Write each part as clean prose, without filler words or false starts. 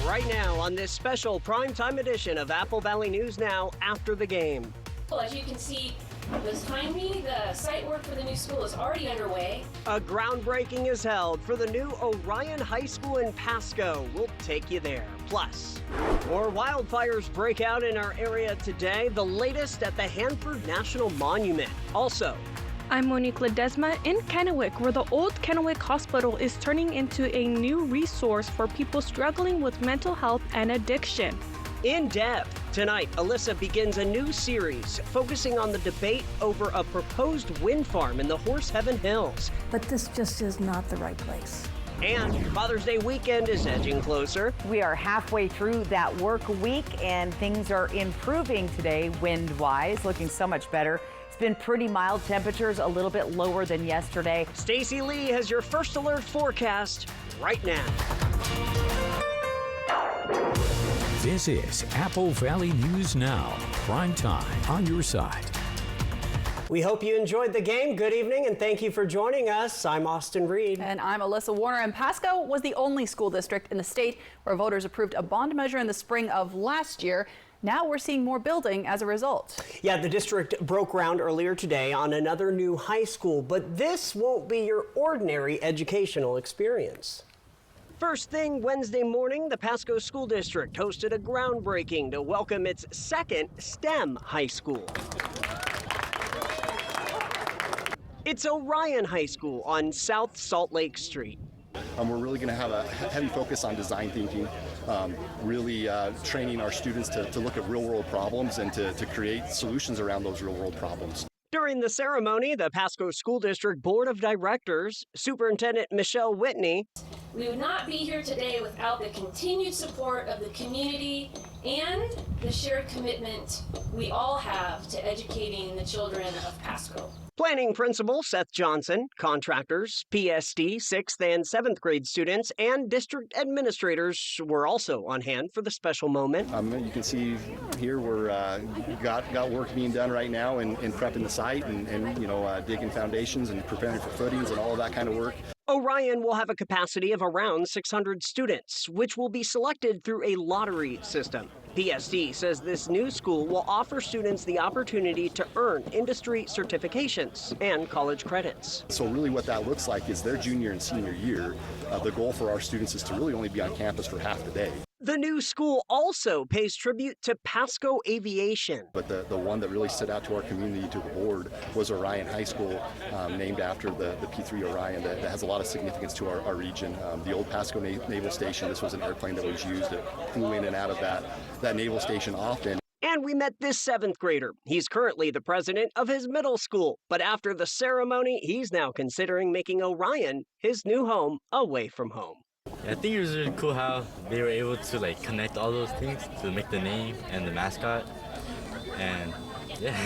right now on this special primetime edition of Apple Valley News Now after the game. Well, as you can see behind me, the site work for the new school is already underway. A groundbreaking is held for the new Orion High School in Pasco. We'll take you there. Plus, more wildfires break out in our area today, the latest at the Hanford National Monument. Also, I'm Monique Ledesma in Kennewick, where the old Kennewick Hospital is turning into a new resource for people struggling with mental health and addiction. in depth. Tonight, Alyssa begins a new series focusing on the debate over a proposed wind farm in the Horse Heaven Hills. But this just is not the right place. And Father's Day weekend is edging closer. We are halfway through that work week, and things are improving today wind-wise, looking so much better. It's been pretty mild temperatures, a little bit lower than yesterday. Stacy Lee has your first alert forecast right now. This is Apple Valley News Now, prime time on your side. We hope you enjoyed the game. Good evening, and thank you for joining us. I'm Austin Reed. And I'm Alyssa Warner. And Pasco was the only school district in the state where voters approved a bond measure in the spring of last year. Now we're seeing more building as a result. Yeah, the district broke ground earlier today on another new high school, but this won't be your ordinary educational experience. First thing Wednesday morning, the Pasco School District hosted a groundbreaking to welcome its second STEM high school. It's Orion High School on South Salt Lake Street. We're really going to have a heavy focus on design thinking, really training our students to look at real-world problems and to create solutions around those real-world problems. During the ceremony, the Pasco School District Board of Directors, Superintendent Michelle Whitney, We would not be here today without the continued support of the community and the shared commitment we all have to educating the children of Pasco. Planning Principal Seth Johnson, contractors, PSD 6th and 7th grade students, and district administrators were also on hand for the special moment. You can see here we're got work being done right now in prepping the site and digging foundations and preparing for footings and all of that kind of work. Orion will have a capacity of around 600 students, which will be selected through a lottery system. PSD says this new school will offer students the opportunity to earn industry certifications and college credits. So really what that looks like is their junior and senior year. The goal for our students is to really only be on campus for half the day. The new school also pays tribute to Pasco Aviation. But the one that really stood out to our community, to the board, was Orion High School, named after the P-3 Orion that has a lot of significance to our region. The old Pasco Naval Station, this was an airplane that was used. It flew in and out of that naval station often. And we met this 7th grader. He's currently the president of his middle school. But after the ceremony, he's now considering making Orion his new home away from home. I think it was really cool how they were able to connect all those things to make the name and the mascot, and yeah.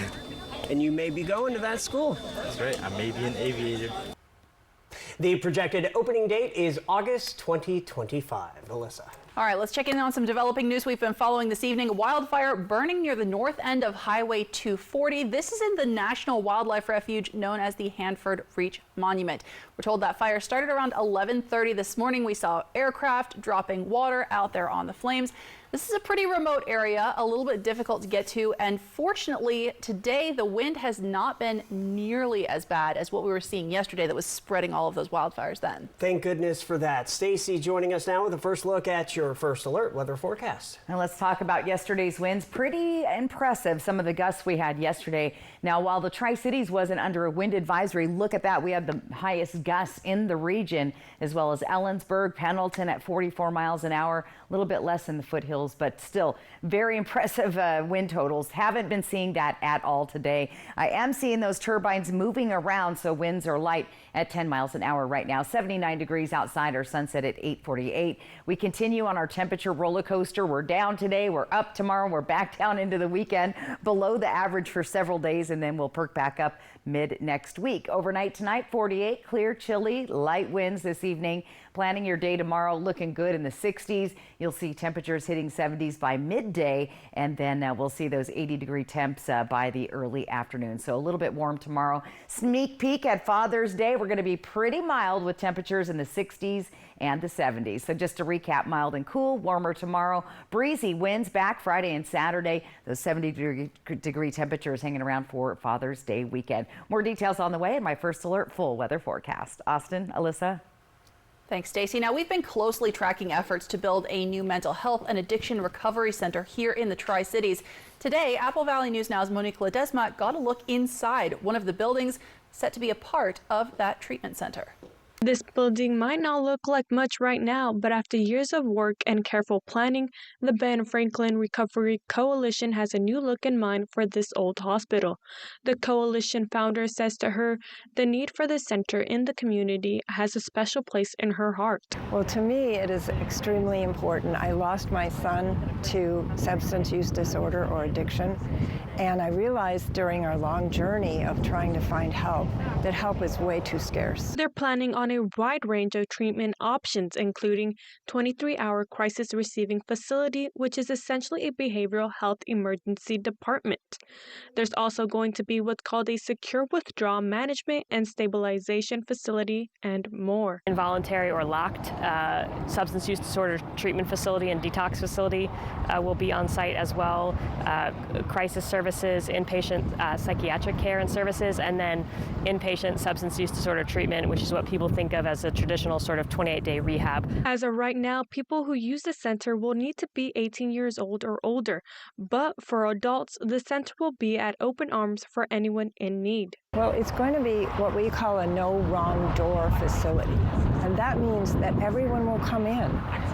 And you may be going to that school. That's right, I may be an aviator. The projected opening date is August 2025. Alyssa. All right, let's check in on some developing news we've been following this evening. A wildfire burning near the north end of Highway 240. This is in the National Wildlife Refuge known as the Hanford Reach Monument. We're told that fire started around 11:30 this morning. We saw aircraft dropping water out there on the flames. This is a pretty remote area, a little bit difficult to get to, and fortunately today the wind has not been nearly as bad as what we were seeing yesterday that was spreading all of those wildfires then. Thank goodness for that. Stacy joining us now with a first look at your first alert weather forecast. Now let's talk about yesterday's winds. Pretty impressive, some of the gusts we had yesterday. Now, while the Tri-Cities wasn't under a wind advisory, look at that. We had the highest gusts in the region, as well as Ellensburg, Pendleton at 44 miles an hour, a little bit less in the foothills, but still very impressive wind totals. Haven't been seeing that at all today. I am seeing those turbines moving around, so winds are light at 10 miles an hour right now. 79 degrees outside, our sunset at 8:48. We continue on our temperature roller coaster. We're down today, we're up tomorrow, we're back down into the weekend, below the average for several days, and then we'll perk back up mid next week. Overnight tonight, 48, clear, chilly, light winds this evening. Planning your day tomorrow, looking good in the 60s. You'll see temperatures hitting 70s by midday, and then we'll see those 80-degree temps by the early afternoon. So a little bit warm tomorrow. Sneak peek at Father's Day. We're going to be pretty mild with temperatures in the 60s and the 70s. So just to recap, mild and cool, warmer tomorrow. Breezy winds back Friday and Saturday. Those 70-degree temperatures hanging around for Father's Day weekend. More details on the way in my First Alert full weather forecast. Austin, Alyssa. Thanks, Stacey. Now, we've been closely tracking efforts to build a new mental health and addiction recovery center here in the Tri-Cities. Today, Apple Valley News Now's Monique Ledesma got a look inside one of the buildings set to be a part of that treatment center. This building might not look like much right now, but after years of work and careful planning, the Ben Franklin Recovery Coalition has a new look in mind for this old hospital. The coalition founder says to her, the need for the center in the community has a special place in her heart. Well, to me, it is extremely important. I lost my son to substance use disorder or addiction, and I realized during our long journey of trying to find help that help is way too scarce. They're planning on a wide range of treatment options, including 23-hour crisis receiving facility, which is essentially a behavioral health emergency department. There's also going to be what's called a secure withdrawal management and stabilization facility, and more. Involuntary or locked substance use disorder treatment facility and detox facility will be on site as well. Crisis services, inpatient psychiatric care and services, and then inpatient substance use disorder treatment, which is what people think of as a traditional sort of 28-day rehab. As of right now, people who use the center will need to be 18 years old or older, but for adults, the center will be at open arms for anyone in need. Well, it's going to be what we call a no wrong door facility, and that means that everyone will come in.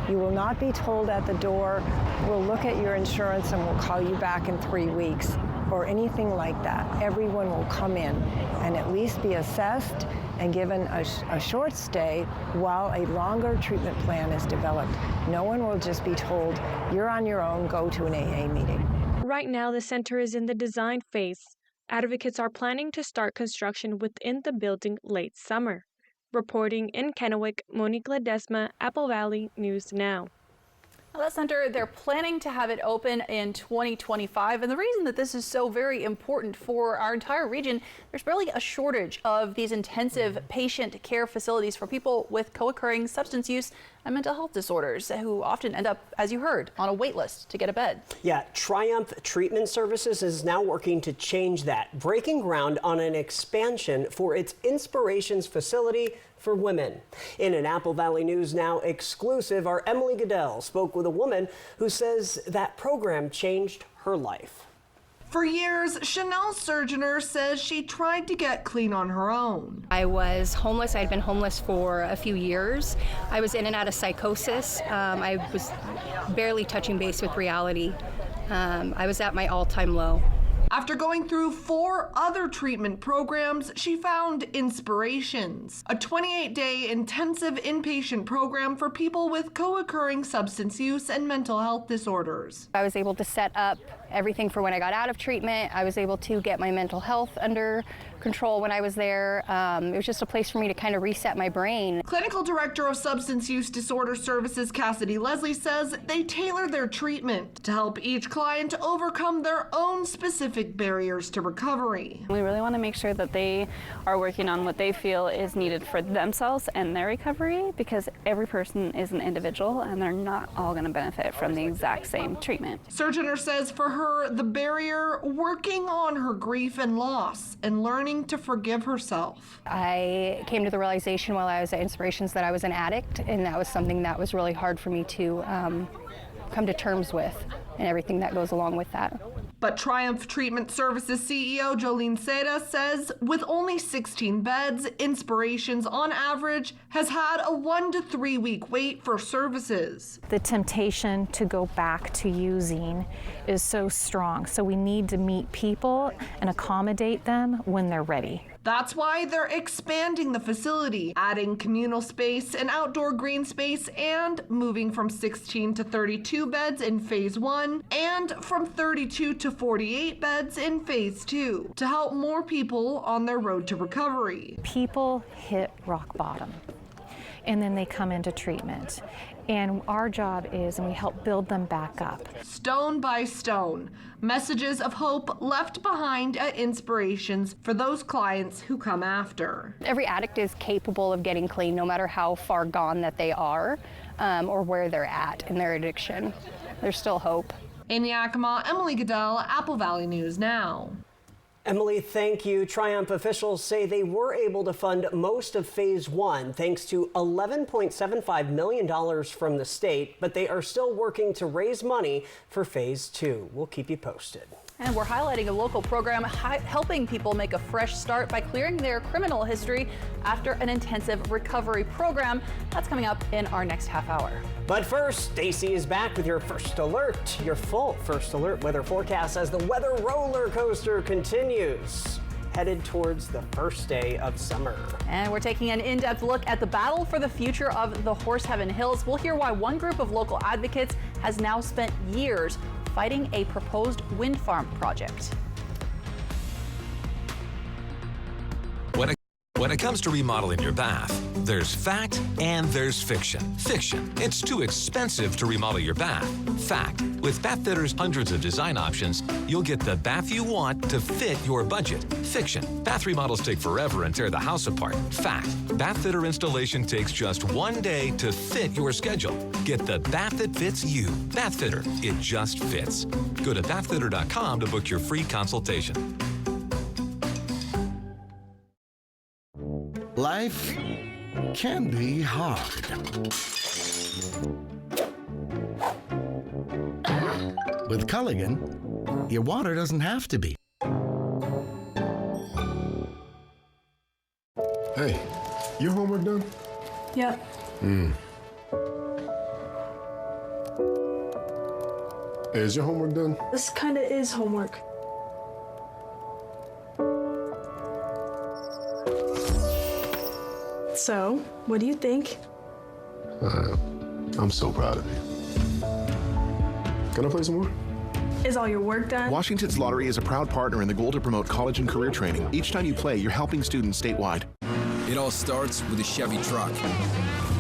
You will not be told at the door, we'll look at your insurance and we'll call you back in 3 weeks, or anything like that. Everyone will come in and at least be assessed and given a short stay while a longer treatment plan is developed. No one will just be told, you're on your own, go to an AA meeting. Right now, the center is in the design phase. Advocates are planning to start construction within the building late summer. Reporting in Kennewick, Monique Ledesma, Apple Valley News Now. That center, they're planning to have it open in 2025. And the reason that this is so very important for our entire region, there's really a shortage of these intensive patient care facilities for people with co-occurring substance use and mental health disorders who often end up, as you heard, on a wait list to get a bed. Yeah, Triumph Treatment Services is now working to change that, breaking ground on an expansion for its Inspirations facility for women. In an Apple Valley News Now exclusive, our Emily Goodell spoke with a woman who says that program changed her life. For years, Chanel Surgener says she tried to get clean on her own. I was homeless. I had been homeless for a few years. I was in and out of psychosis. I was barely touching base with reality. I was at my all-time low. After going through 4 other treatment programs, she found Inspirations, a 28-day intensive inpatient program for people with co-occurring substance use and mental health disorders. I was able to set up everything for when I got out of treatment. I was able to get my mental health under control when I was there. It was just a place for me to kind of reset my brain. Clinical Director of Substance Use Disorder Services Cassidy Leslie says they tailor their treatment to help each client overcome their own specific barriers to recovery. We really want to make sure that they are working on what they feel is needed for themselves and their recovery, because every person is an individual and they're not all going to benefit from the exact same treatment. Surgener says for her, the barrier, working on her grief and loss and learning to forgive herself. I came to the realization while I was at Inspirations that I was an addict, and that was something that was really hard for me to come to terms with, and everything that goes along with that. But Triumph Treatment Services CEO Jolene Seda says with only 16 beds, Inspirations on average has had a 1 to 3 week wait for services. The temptation to go back to using is so strong, so we need to meet people and accommodate them when they're ready. That's why they're expanding the facility, adding communal space and outdoor green space, and moving from 16 to 32 beds in phase 1 and from 32 to 48 beds in phase 2 to help more people on their road to recovery. People hit rock bottom. and then they come into treatment. And our job is, and we help build them back up. Stone by stone, messages of hope left behind at Inspirations for those clients who come after. Every addict is capable of getting clean, no matter how far gone that they are or where they're at in their addiction. There's still hope. In Yakima, Emily Goodell, Apple Valley News Now. Emily, thank you. Triumph officials say they were able to fund most of Phase 1 thanks to $11.75 million from the state, but they are still working to raise money for Phase 2. We'll keep you posted. And we're highlighting a local program helping people make a fresh start by clearing their criminal history after an intensive recovery program. That's coming up in our next half hour. But first, Stacy is back with your first alert, your full first alert weather forecast as the weather roller coaster continues, headed towards the first day of summer. And we're taking an in-depth look at the battle for the future of the Horseheaven Hills. We'll hear why one group of local advocates has now spent years fighting a proposed wind farm project. When it comes to remodeling your bath, there's fact and there's fiction. Fiction, it's too expensive to remodel your bath. Fact, with Bath Fitter's hundreds of design options, you'll get the bath you want to fit your budget. Fiction, bath remodels take forever and tear the house apart. Fact, Bath Fitter installation takes just 1 day to fit your schedule. Get the bath that fits you. Bath Fitter, it just fits. Go to bathfitter.com to book your free consultation. Life can be hard. With Culligan, your water doesn't have to be. Hey, your homework done? Yep. Hey, is your homework done? This kinda is homework. So, what do you think? I'm so proud of you. Can I play some more? Is all your work done? Washington's Lottery is a proud partner in the goal to promote college and career training. Each time you play, you're helping students statewide. It all starts with a Chevy truck.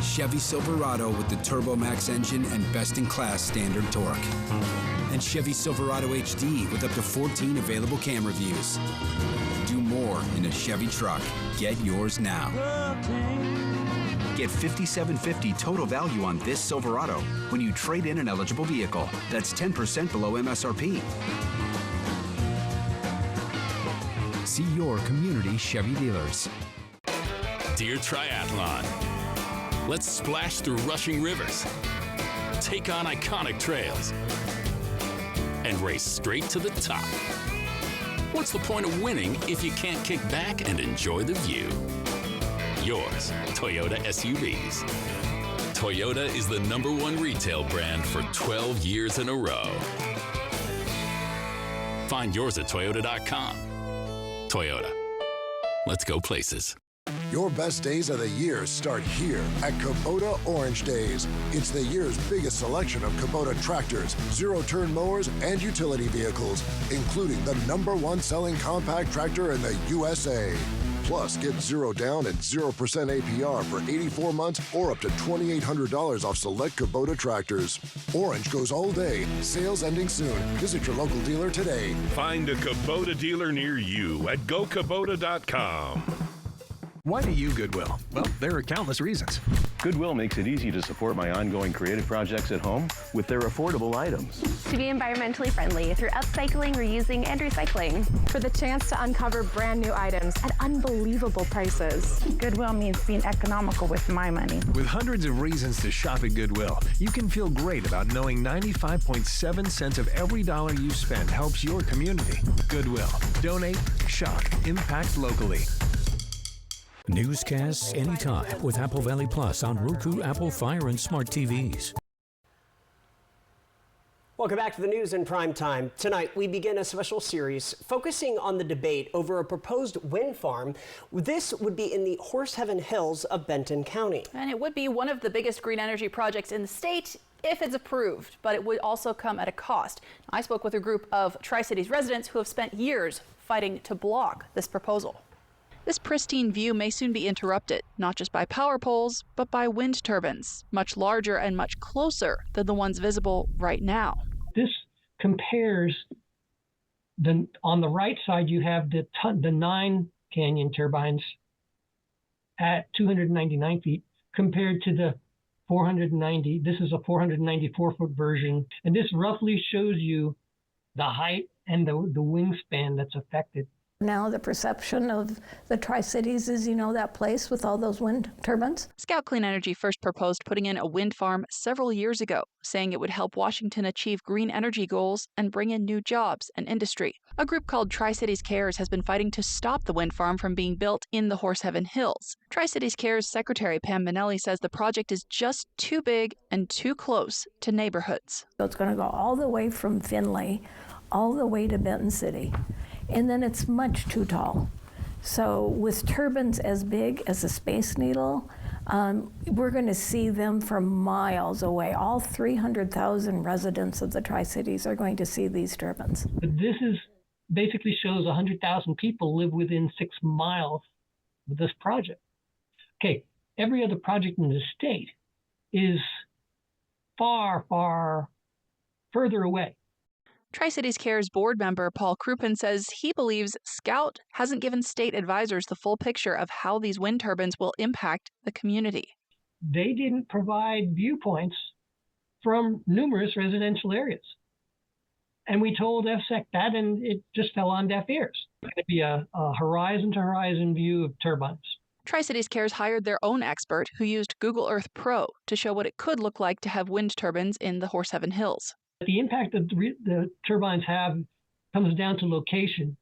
Chevy Silverado with the Turbo Max engine and best-in-class standard torque. And Chevy Silverado HD with up to 14 available camera views. Do more in a Chevy truck. Get yours now. Get $5,750 total value on this Silverado when you trade in an eligible vehicle. That's 10% below MSRP. See your community Chevy dealers. Dear Triathlon, let's splash through rushing rivers, take on iconic trails, and race straight to the top. What's the point of winning if you can't kick back and enjoy the view? Yours, Toyota SUVs. Toyota is the #1 retail brand for 12 years in a row. Find yours at Toyota.com. Toyota. Let's go places. Your best days of the year start here at Kubota Orange Days. It's the year's biggest selection of Kubota tractors, zero-turn mowers, and utility vehicles, including the #1 selling compact tractor in the USA. Plus, get 0 down and 0% APR for 84 months or up to $2,800 off select Kubota tractors. Orange goes all day. Sales ending soon. Visit your local dealer today. Find a Kubota dealer near you at GoKubota.com. Why do you Goodwill? Well, there are countless reasons. Goodwill makes it easy to support my ongoing creative projects at home with their affordable items. To be environmentally friendly through upcycling, reusing, and recycling. For the chance to uncover brand new items at unbelievable prices. Goodwill means being economical with my money. With hundreds of reasons to shop at Goodwill, you can feel great about knowing 95.7 cents of every dollar you spend helps your community. Goodwill. Donate, shop, impact locally. Newscasts anytime with Apple Valley Plus on Roku, Apple Fire, and smart TVs. Welcome back to the news in prime time. Tonight, we begin a special series focusing on the debate over a proposed wind farm. This would be in the Horseheaven Hills of Benton County. And it would be one of the biggest green energy projects in the state if it's approved, but it would also come at a cost. I spoke with a group of Tri-Cities residents who have spent years fighting to block this proposal. This pristine view may soon be interrupted, not just by power poles, but by wind turbines, much larger and much closer than the ones visible right now. This compares, on the right side, you have the 9 canyon turbines at 299 feet compared to the 490. This is a 494-foot version, and this roughly shows you the height and the wingspan that's affected. Now the perception of the Tri-Cities is, that place with all those wind turbines. Scout Clean Energy first proposed putting in a wind farm several years ago, saying it would help Washington achieve green energy goals and bring in new jobs and industry. A group called Tri-Cities Cares has been fighting to stop the wind farm from being built in the Horseheaven Hills. Tri-Cities Cares Secretary Pam Minnelli says the project is just too big and too close to neighborhoods. So it's going to go all the way from Findlay, all the way to Benton City. And then it's much too tall. So with turbines as big as a Space Needle, we're going to see them from miles away. All 300,000 residents of the Tri-Cities are going to see these turbines. But this basically shows 100,000 people live within 6 miles of this project. Okay, every other project in the state is far, far further away. Tri-Cities Cares board member Paul Crouppen says he believes Scout hasn't given state advisors the full picture of how these wind turbines will impact the community. They didn't provide viewpoints from numerous residential areas. And we told FSEC that, and it just fell on deaf ears. It's going to be a horizon-to-horizon view of turbines. Tri-Cities Cares hired their own expert who used Google Earth Pro to show what it could look like to have wind turbines in the Horseheaven Hills. The impact that the turbines have comes down to location.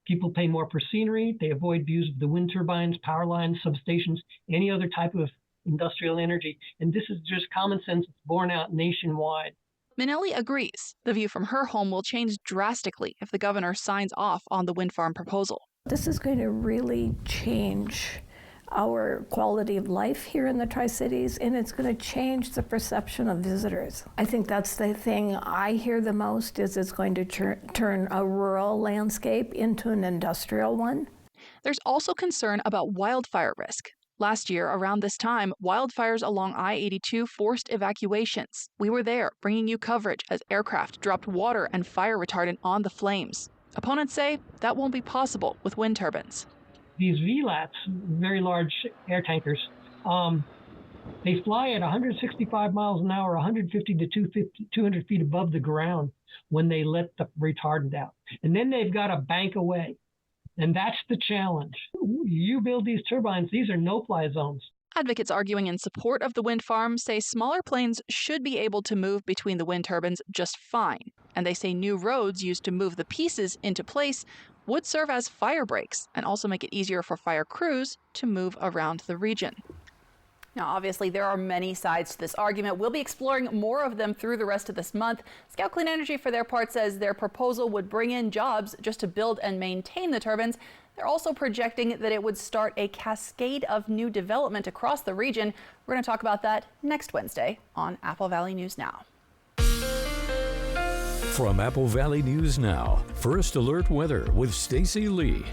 People pay more for scenery. They avoid views of the wind turbines, power lines, substations, any other type of industrial energy. And this is just common sense. It's borne out nationwide. Minnelli agrees. The view from her home will change drastically if the governor signs off on the wind farm proposal. This is going to really change our quality of life here in the Tri-Cities, and it's going to change the perception of visitors. I think that's the thing I hear the most, is it's going to turn a rural landscape into an industrial one. There's also concern about wildfire risk. Last year, around this time, wildfires along I-82 forced evacuations. We were there, bringing you coverage as aircraft dropped water and fire retardant on the flames. Opponents say that won't be possible with wind turbines. These VLATs, very large air tankers, they fly at 165 miles an hour, 150 to 200 feet above the ground when they let the retardant out. And then they've got to bank away. And that's the challenge. You build these turbines, these are no-fly zones. Advocates arguing in support of the wind farm say smaller planes should be able to move between the wind turbines just fine. And they say new roads used to move the pieces into place would serve as fire breaks and also make it easier for fire crews to move around the region. Now, obviously, there are many sides to this argument. We'll be exploring more of them through the rest of this month. Scout Clean Energy, for their part, says their proposal would bring in jobs just to build and maintain the turbines. They're also projecting that it would start a cascade of new development across the region. We're going to talk about that next Wednesday on Apple Valley News Now. From Apple Valley News Now, First Alert Weather with Stacy Lee.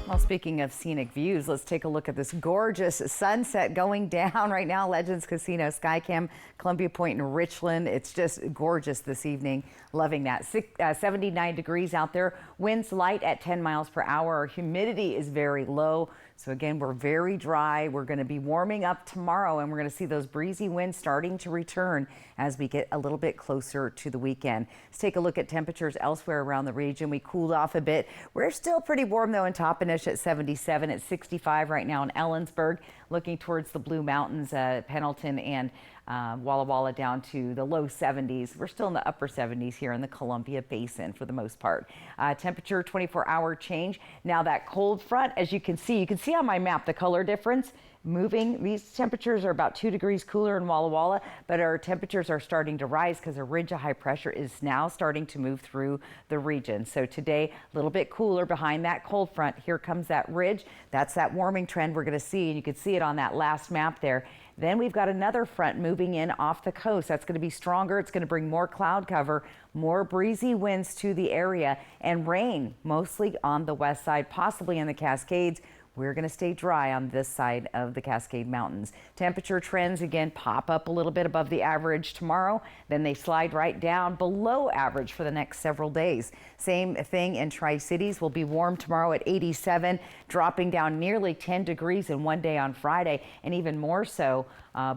Well, speaking of scenic views, let's take a look at this gorgeous sunset going down right now. Legends Casino, Skycam, Columbia Point in Richland. It's just gorgeous this evening. Loving that. 79 degrees out there. Winds light at 10 miles per hour. Our humidity is very low. So again, we're very dry. We're going to be warming up tomorrow, and we're going to see those breezy winds starting to return as we get a little bit closer to the weekend. Let's take a look at temperatures elsewhere around the region. We cooled off a bit. We're still pretty warm, though, in Toppenish at 77, at 65 right now in Ellensburg. Looking towards the Blue Mountains, Pendleton and Walla Walla down to the low 70s. We're still in the upper 70s here in the Columbia Basin for the most part. Temperature 24-hour change. Now that cold front, as you can see on my map the color difference moving. These temperatures are about 2 degrees cooler in Walla Walla, but our temperatures are starting to rise because a ridge of high pressure is now starting to move through the region. So today, a little bit cooler behind that cold front. Here comes that ridge. That's that warming trend we're going to see, and you can see it on that last map there. Then we've got another front moving in off the coast. That's going to be stronger. It's going to bring more cloud cover, more breezy winds to the area, and rain mostly on the west side, possibly in the Cascades. we're going to stay dry on this side of the Cascade Mountains. Temperature trends again pop up a little bit above the average tomorrow, then they slide right down below average for the next several days. Same thing in Tri-Cities. Will be warm tomorrow at 87, dropping down nearly 10 degrees in one day on Friday, and even more so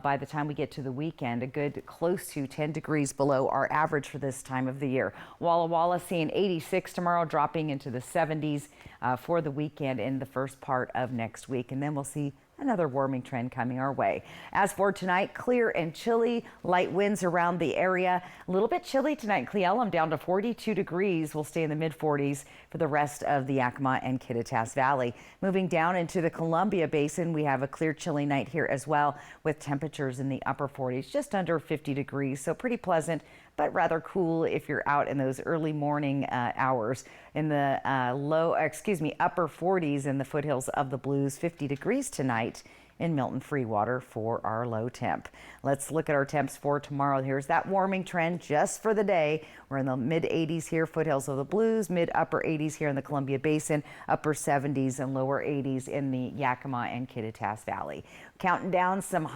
by the time we get to the weekend, a good close to 10 degrees below our average for this time of the year. Walla Walla seeing 86 tomorrow, dropping into the 70s for the weekend in the first part of next week, and then we'll see another warming trend coming our way. As for tonight, clear and chilly, light winds around the area. A little bit chilly tonight. Cle Elum down to 42 degrees. We'll stay in the mid-40s for the rest of the Yakima and Kittitas Valley. Moving down into the Columbia Basin, we have a clear, chilly night here as well, with temperatures in the upper 40s, just under 50 degrees. So pretty pleasant, but rather cool if you're out in those early morning hours. In the upper 40s in the foothills of the Blues, 50 degrees tonight in Milton Freewater for our low temp. Let's look at our temps for tomorrow. Here's that warming trend just for the day. We're in the mid 80s here, foothills of the Blues, mid upper 80s here in the Columbia Basin, upper 70s and lower 80s in the Yakima and Kittitas Valley. Counting down some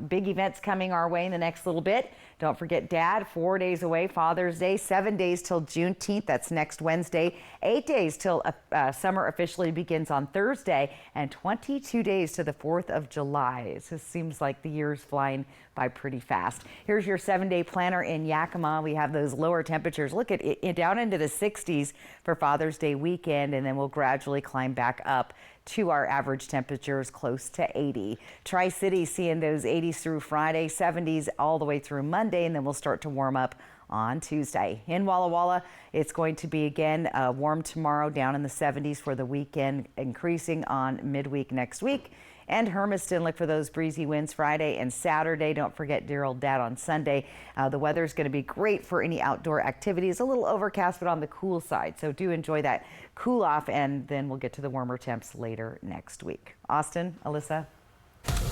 big events coming our way in the next little bit. Don't forget Dad, 4 days away, Father's Day, 7 days till Juneteenth, that's next Wednesday, 8 days till summer officially begins on Thursday, and 22 days to the 4th of July. It just seems like the year's flying by pretty fast. Here's your 7-day planner in Yakima. We have those lower temperatures. Look at it down into the 60s for Father's Day weekend, and then we'll gradually climb back up to our average temperatures close to 80. Tri-Cities seeing those 80s through Friday, 70s all the way through Monday, and then we'll start to warm up on Tuesday. In Walla Walla, it's going to be again warm tomorrow, down in the 70s for the weekend, increasing on midweek next week. And Hermiston, look for those breezy winds Friday and Saturday. Don't forget dear old Dad on Sunday. The weather is going to be great for any outdoor activities. A little overcast, but on the cool side. So do enjoy that cool off, and then we'll get to the warmer temps later next week. Austin, Alyssa.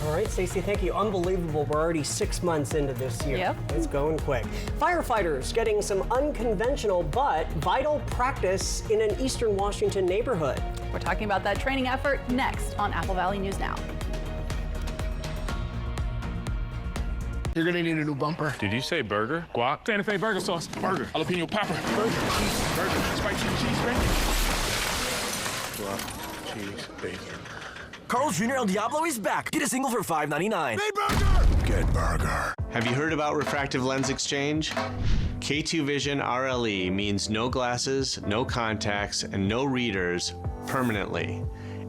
All right, Stacey, thank you. Unbelievable. We're already 6 months into this year. Yep. It's going quick. Firefighters getting some unconventional but vital practice in an Eastern Washington neighborhood. We're talking about that training effort next on Apple Valley News Now. You're gonna need a new bumper. Did you say burger? Guac? Santa Fe burger sauce. Burger. Jalapeno pepper. Burger. Cheese. Burger. Spicy cheese bacon. Guac, cheese, bacon. Carl's Jr. El Diablo is back. Get a single for $5.99. Hey, burger! Get burger. Have you heard about refractive lens exchange? K2 Vision RLE means no glasses, no contacts, and no readers permanently.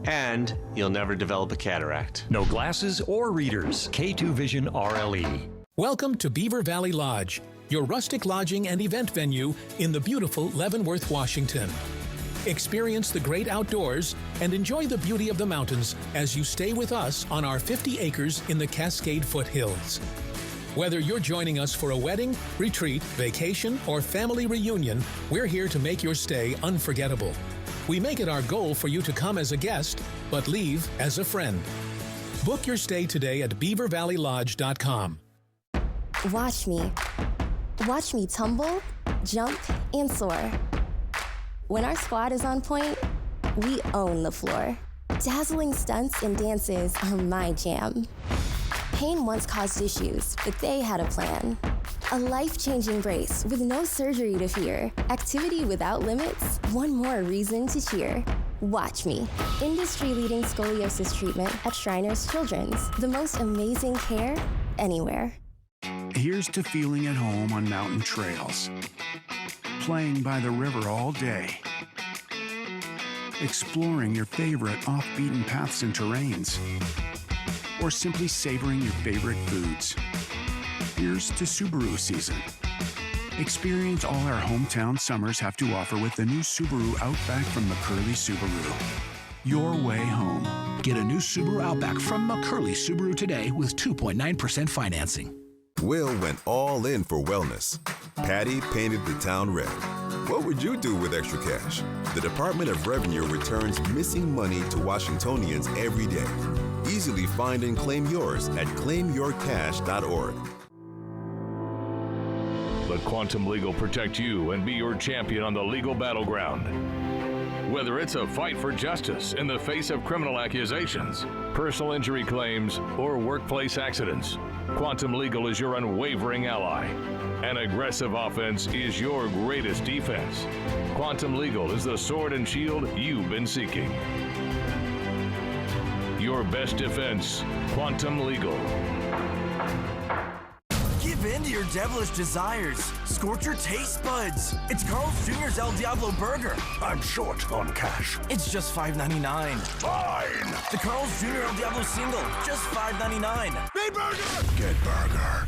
And you'll never develop a cataract. No glasses or readers. K2 Vision RLE. Welcome to Beaver Valley Lodge, your rustic lodging and event venue in the beautiful Leavenworth, Washington. Experience the great outdoors and enjoy the beauty of the mountains as you stay with us on our 50 acres in the Cascade foothills. Whether you're joining us for a wedding, retreat, vacation, or family reunion, we're here to make your stay unforgettable. We make it our goal for you to come as a guest, but leave as a friend. Book your stay today at beavervalleylodge.com. Watch me. Watch me tumble, jump, and soar. When our squad is on point, we own the floor. Dazzling stunts and dances are my jam. Pain once caused issues, but they had a plan. A life-changing brace with no surgery to fear. Activity without limits, one more reason to cheer. Watch me. Industry-leading scoliosis treatment at Shriners Children's. The most amazing care anywhere. Here's to feeling at home on mountain trails. Playing by the river all day. Exploring your favorite off-beaten paths and terrains. Or simply savoring your favorite foods. Here's to Subaru season. Experience all our hometown summers have to offer with the new Subaru Outback from McCurley Subaru. Your way home. Get a new Subaru Outback from McCurley Subaru today with 2.9% financing. Will went all in for wellness. Patty painted the town red. What would you do with extra cash? The Department of Revenue returns missing money to Washingtonians every day. Easily find and claim yours at claimyourcash.org. Let Quantum Legal protect you and be your champion on the legal battleground. Whether it's a fight for justice in the face of criminal accusations, personal injury claims, or workplace accidents, Quantum Legal is your unwavering ally. An aggressive offense is your greatest defense. Quantum Legal is the sword and shield you've been seeking. Your best defense, Quantum Legal. Give in to your devilish desires. Scorch your taste buds. It's Carl's Jr.'s El Diablo Burger. I'm short on cash. It's just $5.99. Fine. The Carl's Jr. El Diablo Single, just $5.99. Made burger. Good burger.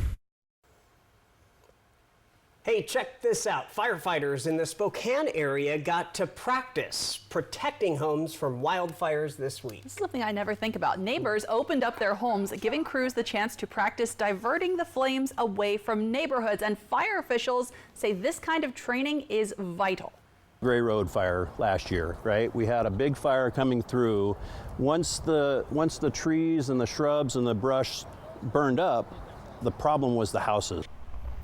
Hey, check this out. Firefighters in the Spokane area got to practice protecting homes from wildfires this week. This is something I never think about. Neighbors opened up their homes, giving crews the chance to practice diverting the flames away from neighborhoods. And fire officials say this kind of training is vital. Gray Road fire last year, right? We had a big fire coming through. Once the trees and the shrubs and the brush burned up, the problem was the houses.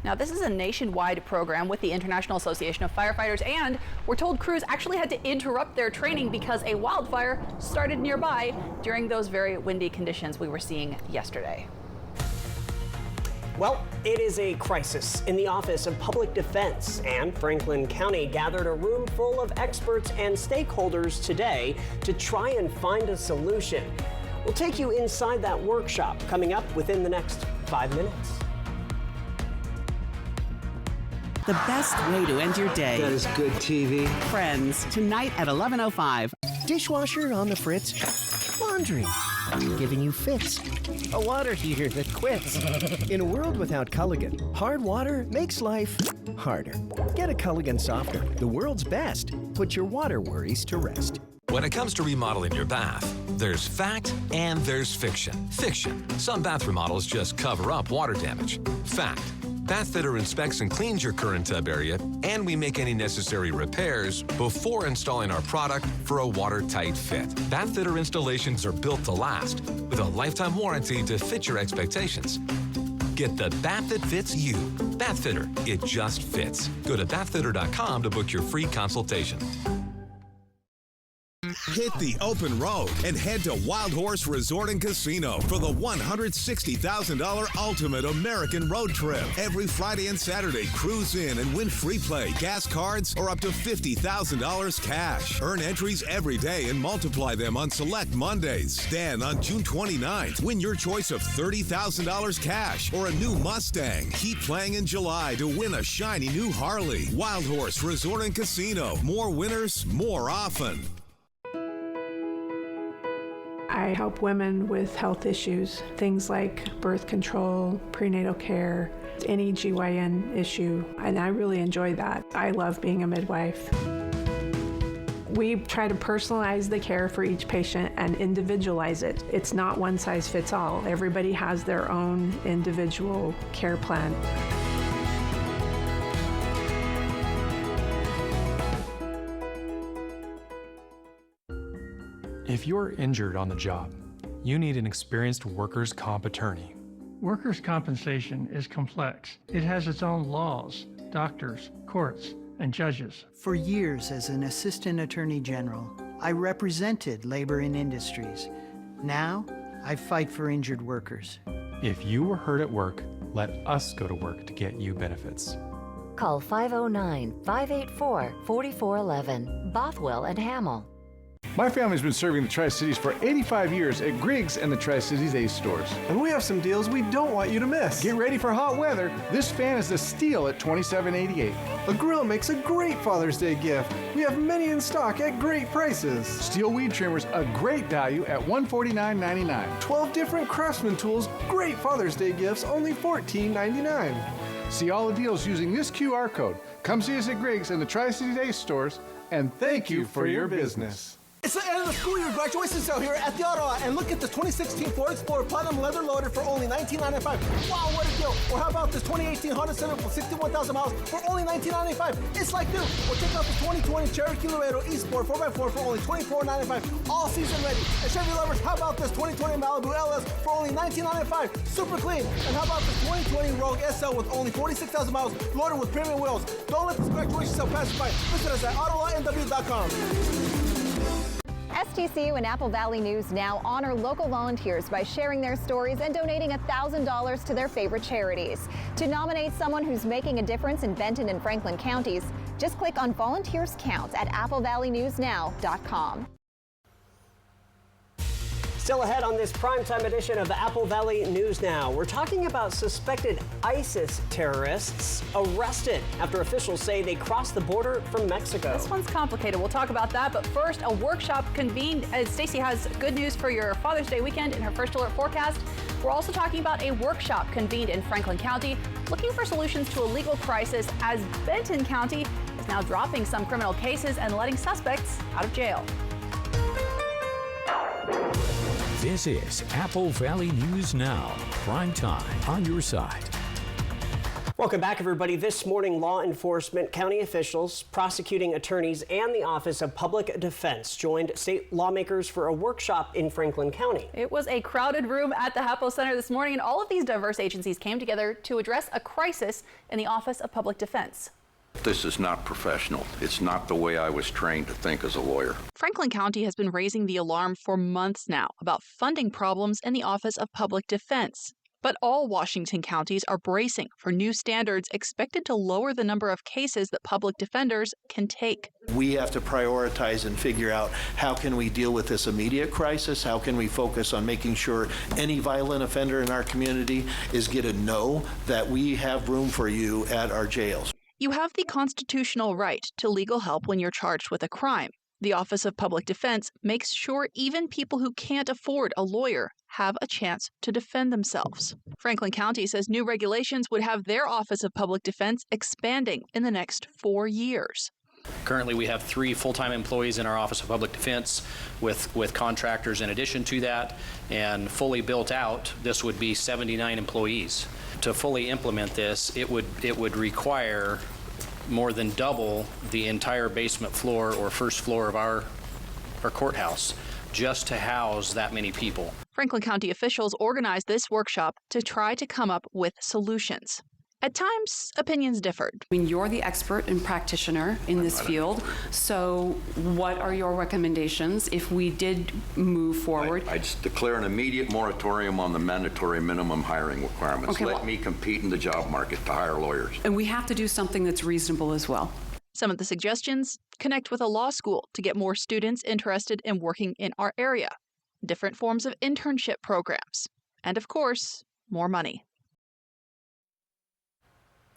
Now, this is a nationwide program with the International Association of Firefighters, and we're told crews actually had to interrupt their training because a wildfire started nearby during those very windy conditions we were seeing yesterday. Well, it is a crisis in the Office of Public Defense, and Franklin County gathered a room full of experts and stakeholders today to try and find a solution. We'll take you inside that workshop coming up within the next 5 minutes. The best way to end your day. That is good TV. Friends, tonight at 11:05. Dishwasher on the fritz. Laundry giving you fits. A water heater that quits. In a world without Culligan, hard water makes life harder. Get a Culligan softener, the world's best. Put your water worries to rest. When it comes to remodeling your bath, there's fact and there's fiction. Fiction. Some bath remodels just cover up water damage. Fact. Bathfitter inspects and cleans your current tub area, and we make any necessary repairs before installing our product for a watertight fit. Bathfitter installations are built to last, with a lifetime warranty to fit your expectations. Get the bath that fits you. Bathfitter, it just fits. Go to bathfitter.com to book your free consultation. Hit the open road and head to Wild Horse Resort and Casino for the $160,000 Ultimate American Road Trip. Every Friday and Saturday, cruise in and win free play, gas cards, or up to $50,000 cash. Earn entries every day and multiply them on select Mondays. Then on June 29th, win your choice of $30,000 cash or a new Mustang. Keep playing in July to win a shiny new Harley. Wild Horse Resort and Casino. More winners, more often. I help women with health issues, things like birth control, prenatal care, any GYN issue, and I really enjoy that. I love being a midwife. We try to personalize the care for each patient and individualize it. It's not one size fits all. Everybody has their own individual care plan. If you're injured on the job, you need an experienced workers' comp attorney. Workers' compensation is complex. It has its own laws, doctors, courts, and judges. For years as an assistant attorney general, I represented labor and industries. Now, I fight for injured workers. If you were hurt at work, let us go to work to get you benefits. Call 509-584-4411, Bothwell and Hamill. My family's been serving the Tri-Cities for 85 years at Griggs and the Tri-Cities Ace stores. And we have some deals we don't want you to miss. Get ready for hot weather. This fan is a steal at $27.88. A grill makes a great Father's Day gift. We have many in stock at great prices. Steel weed trimmers, a great value at $149.99. 12 different Craftsman tools, great Father's Day gifts, only $14.99. See all the deals using this QR code. Come see us at Griggs and the Tri-Cities Ace stores, and thank you for your business. It's the end of the school year graduation sale here at the Auto Lot, and look at the 2016 Ford Explorer Platinum Leather Loader for only $19.95. Wow, what a deal! Or how about this 2018 Honda Civic for 61,000 miles for only $19.95? It's like new. Or check out the 2020 Cherokee Laredo eSport 4x4 for only $24.95. All season ready. And Chevy lovers, how about this 2020 Malibu LS for only $19.95? Super clean. And how about this 2020 Rogue SL with only 46,000 miles loaded with premium wheels? Don't let this graduation sale pass you by. Visit us at AutolotNW.com. STCU and Apple Valley News Now honor local volunteers by sharing their stories and donating $1,000 to their favorite charities. To nominate someone who's making a difference in Benton and Franklin counties, just click on Volunteers Count at applevalleyNewsNow.com. Still ahead on this primetime edition of the Apple Valley News Now, we're talking about suspected ISIS terrorists arrested after officials say they crossed the border from Mexico. This one's complicated. We'll talk about that. But first, a workshop convened as Stacey has good news for your Father's Day weekend in her first alert forecast. We're also talking about a workshop convened in Franklin County looking for solutions to a legal crisis as Benton County is now dropping some criminal cases and letting suspects out of jail. This is Apple Valley News Now, prime time on your side. Welcome back, everybody. This morning, law enforcement, county officials, prosecuting attorneys, and the Office of Public Defense joined state lawmakers for a workshop in Franklin County. It was a crowded room at the Hapo Center this morning, and all of these diverse agencies came together to address a crisis in the Office of Public Defense. This is not professional. It's not the way I was trained to think as a lawyer. Franklin County has been raising the alarm for months now about funding problems in the Office of Public Defense. But all Washington counties are bracing for new standards expected to lower the number of cases that public defenders can take. We have to prioritize and figure out how can we deal with this immediate crisis? How can we focus on making sure any violent offender in our community is going to know that we have room for you at our jails? You have the constitutional right to legal help when you're charged with a crime. The Office of Public Defense makes sure even people who can't afford a lawyer have a chance to defend themselves. Franklin County says new regulations would have their Office of Public Defense expanding in the next 4 years. Currently, we have 3 full-time employees in our Office of Public Defense with contractors in addition to that, and fully built out, this would be 79 employees. To fully implement this, it would require more than double the entire basement floor or first floor of our courthouse just to house that many people. Franklin County officials organized this workshop to try to come up with solutions. At times, opinions differed. I mean, you're the expert and practitioner in this field, so what are your recommendations if we did move forward? I just declare an immediate moratorium on the mandatory minimum hiring requirements. Okay, Let me compete in the job market to hire lawyers. And we have to do something that's reasonable as well. Some of the suggestions: connect with a law school to get more students interested in working in our area, different forms of internship programs, and of course, more money.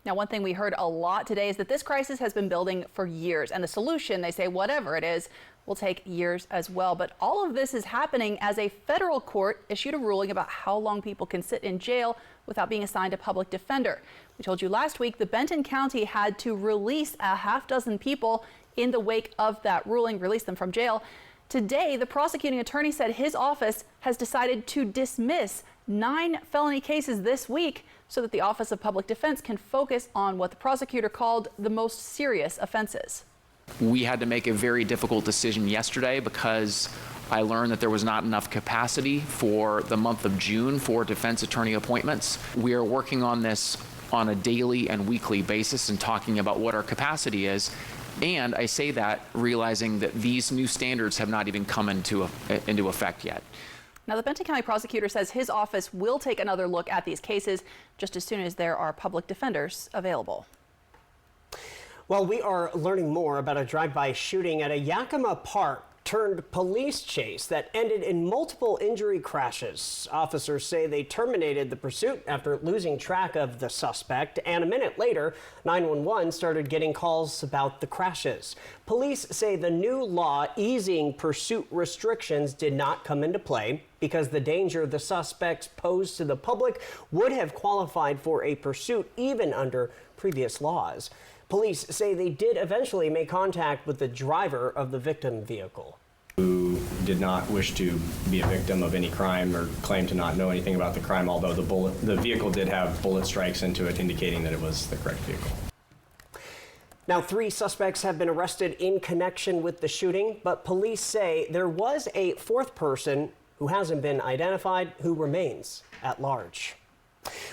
Now, one thing we heard a lot today is that this crisis has been building for years, and the solution, they say, whatever it is, will take years as well. But all of this is happening as a federal court issued a ruling about how long people can sit in jail without being assigned a public defender. We told you last week the Benton County had to release a half dozen people in the wake of that ruling, release them from jail. Today, the prosecuting attorney said his office has decided to dismiss 9 felony cases this week so that the Office of Public Defense can focus on what the prosecutor called the most serious offenses. We had to make a very difficult decision yesterday because I learned that there was not enough capacity for the month of June for defense attorney appointments. We are working on this on a daily and weekly basis and talking about what our capacity is. And I say that realizing that these new standards have not even come into effect yet. Now, the Benton County prosecutor says his office will take another look at these cases just as soon as there are public defenders available. Well, we are learning more about a drive-by shooting at a Yakima Park turned police chase that ended in multiple injury crashes. Officers say they terminated the pursuit after losing track of the suspect, and a minute later, 911 started getting calls about the crashes. Police say the new law easing pursuit restrictions did not come into play because the danger the suspects posed to the public would have qualified for a pursuit even under previous laws. Police say they did eventually make contact with the driver of the victim vehicle. did not wish to be a victim of any crime or claim to not know anything about the crime, although the vehicle did have bullet strikes into it indicating that it was the correct vehicle. Now, 3 suspects have been arrested in connection with the shooting, but police say there was a 4th person who hasn't been identified who remains at large.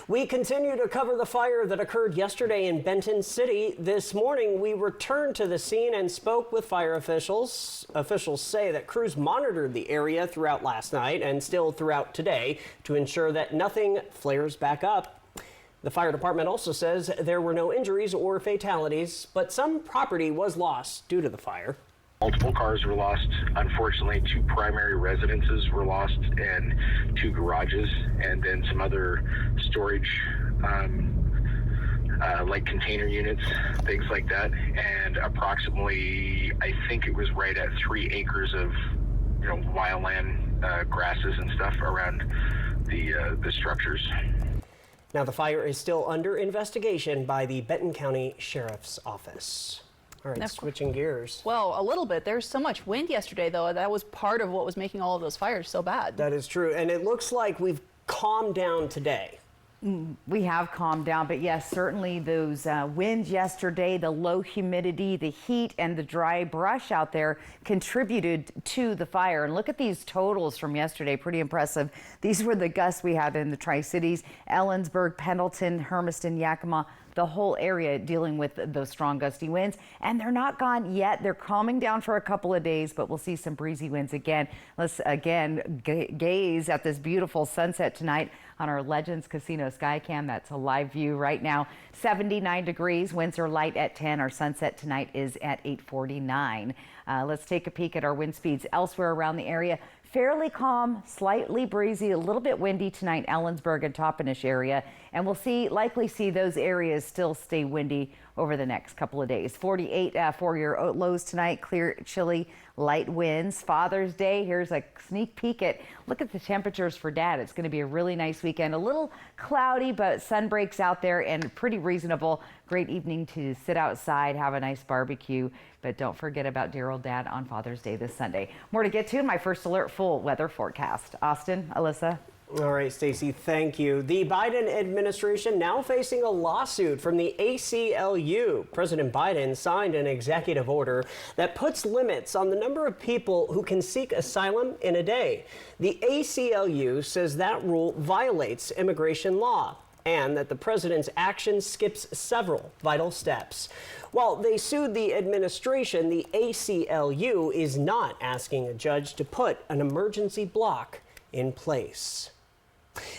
We continue to cover the fire that occurred yesterday in Benton City. This morning, we returned to the scene and spoke with fire officials. Officials say that crews monitored the area throughout last night and still throughout today to ensure that nothing flares back up. The fire department also says there were no injuries or fatalities, but some property was lost due to the fire. Multiple cars were lost. Unfortunately, 2 primary residences were lost and 2 garages, and then some other storage, like container units, things like that. And approximately, I think it was right at 3 acres of, wildland grasses and stuff around the structures. Now, the fire is still under investigation by the Benton County Sheriff's Office. All right, switching gears. Well, a little bit. There's so much wind yesterday, though. That was part of what was making all of those fires so bad. That is true. And it looks like we've calmed down today. We have calmed down, but yes, certainly those winds yesterday, the low humidity, the heat, and the dry brush out there contributed to the fire. And look at these totals from yesterday, pretty impressive. These were the gusts we had in the Tri-Cities, Ellensburg, Pendleton, Hermiston, Yakima, the whole area dealing with those strong gusty winds. And they're not gone yet. They're calming down for a couple of days, but we'll see some breezy winds again. Let's again gaze at this beautiful sunset tonight on our Legends Casino Skycam. That's a live view right now. 79 degrees. Winds are light at 10. Our sunset tonight is at 8:49. Let's take a peek at our wind speeds elsewhere around the area. Fairly calm, slightly breezy, a little bit windy tonight, Ellensburg and Toppenish area. And we'll likely see those areas still stay windy over the next couple of days. 48 for your lows tonight, clear, chilly, light winds. Father's Day, here's a sneak peek look at the temperatures for Dad. It's going to be a really nice weekend. A little cloudy, but sun breaks out there and pretty reasonable. Great evening to sit outside, have a nice barbecue. But don't forget about dear old Dad on Father's Day this Sunday. More to get to in my First Alert full weather forecast. Austin, Alyssa. All right, Stacey, thank you. The Biden administration now facing a lawsuit from the ACLU. President Biden signed an executive order that puts limits on the number of people who can seek asylum in a day. The ACLU says that rule violates immigration law and that the president's action skips several vital steps. While they sued the administration, the ACLU is not asking a judge to put an emergency block in place.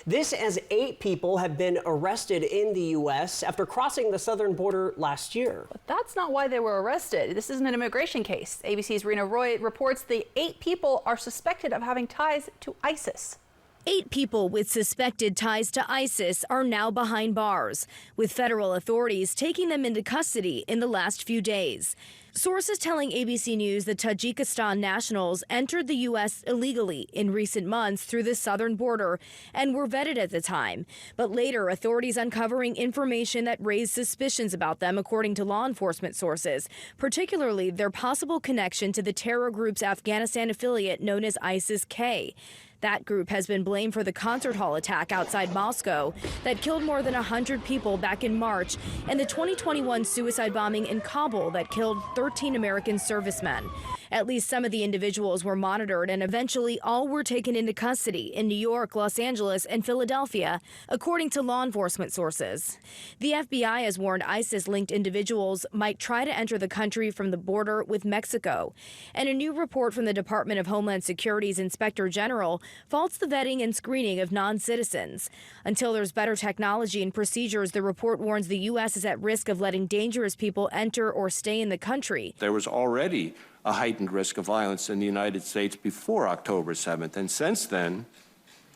This as 8 people have been arrested in the U.S. after crossing the southern border last year. But that's not why they were arrested. This isn't an immigration case. ABC's Rena Roy reports the 8 people are suspected of having ties to ISIS. 8 people with suspected ties to ISIS are now behind bars, with federal authorities taking them into custody in the last few days. Sources telling ABC News the Tajikistan nationals entered the U.S. illegally in recent months through the southern border and were vetted at the time. But later, authorities uncovering information that raised suspicions about them, according to law enforcement sources, particularly their possible connection to the terror group's Afghanistan affiliate known as ISIS-K. That group has been blamed for the concert hall attack outside Moscow that killed more than 100 people back in March and the 2021 suicide bombing in Kabul that killed 13 American servicemen. At least some of the individuals were monitored and eventually all were taken into custody in New York, Los Angeles, and Philadelphia, according to law enforcement sources. The FBI has warned ISIS-linked individuals might try to enter the country from the border with Mexico. And a new report from the Department of Homeland Security's Inspector General faults the vetting and screening of non-citizens. Until there's better technology and procedures, the report warns the U.S. is at risk of letting dangerous people enter or stay in the country. There was already a heightened risk of violence in the United States before October 7th, and since then,